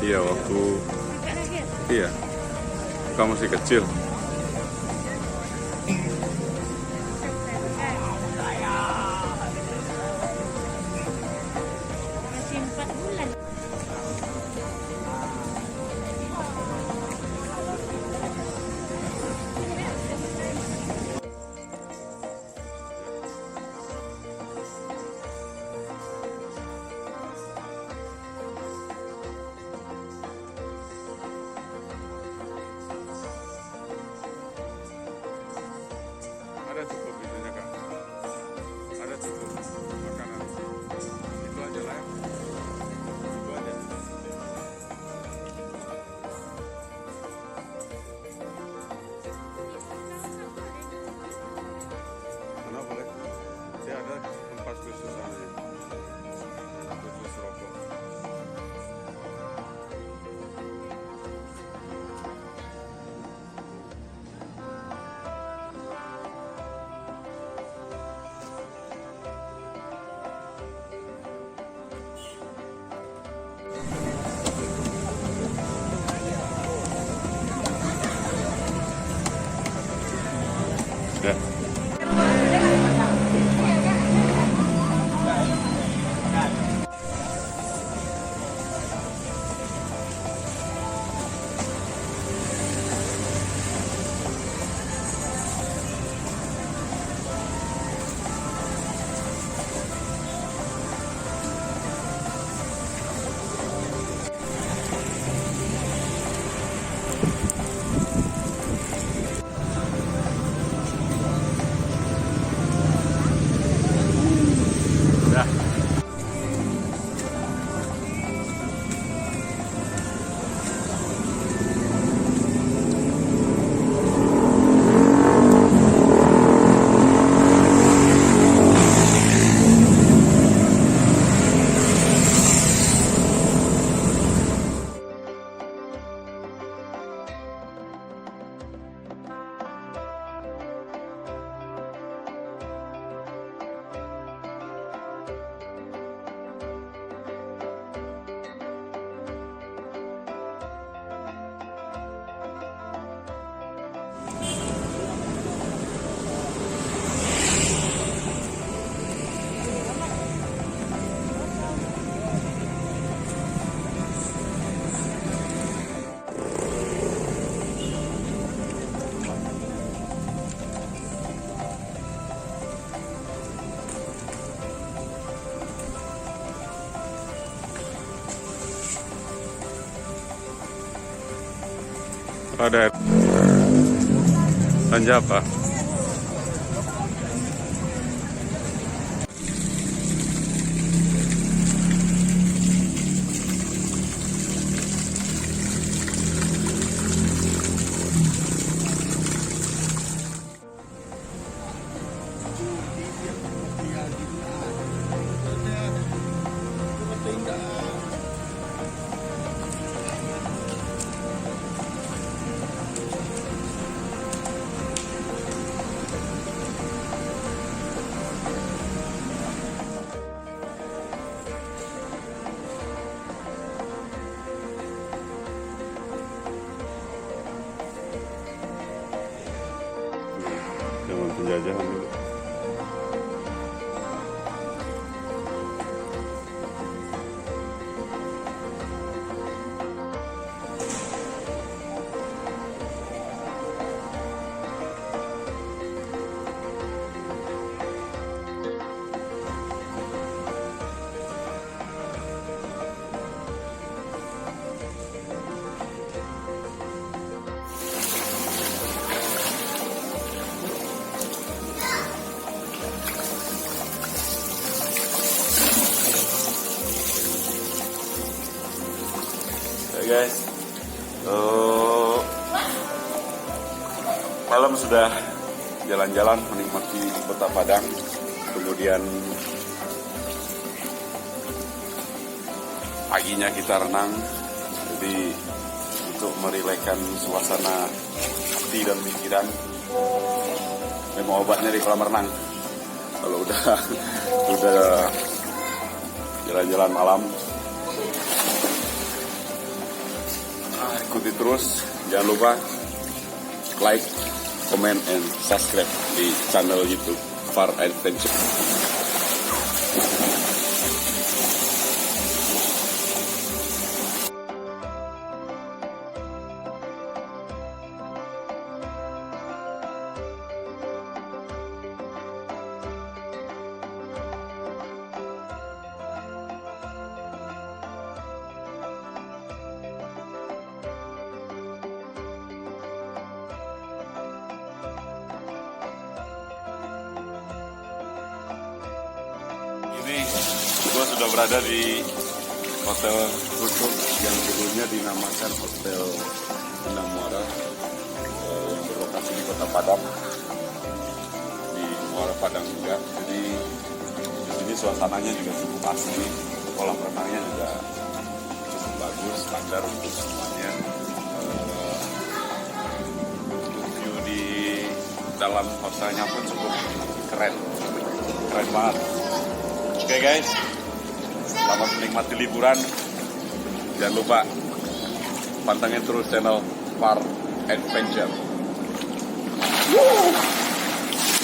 Iya, waktu iya, kamu masih kecil. Masih 4 bulan. Ada cukup itunya Kak. Ada cukup makanan. Itu aja lah ya. Itu aja. Mana boleh? Dia ada tempat khusus sana ya. Khusus rokok. Ya. Ya. Ada belanja apa? Zaman penjajahan dulu. Guys, malam sudah jalan-jalan menikmati kota Padang, kemudian paginya kita renang, jadi untuk merilekkan suasana hati dan pikiran, memang obatnya di kolam renang. Kalau udah jalan-jalan malam, ikuti terus, jangan lupa like, comment, and subscribe di channel YouTube Far Adventure. Ini gue sudah berada di Hotel Rukun yang dulunya dinamakan Hotel Bintang Muara, yang berlokasi di Kota Padang, di Muara Padang juga. Jadi di sini suasananya juga cukup asli, kolam renangnya juga cukup bagus, standar untuk semuanya. Untuk view di dalam hotelnya pun cukup keren banget. Oke guys, selamat menikmati liburan. Jangan lupa pantengin terus channel Far Adventure.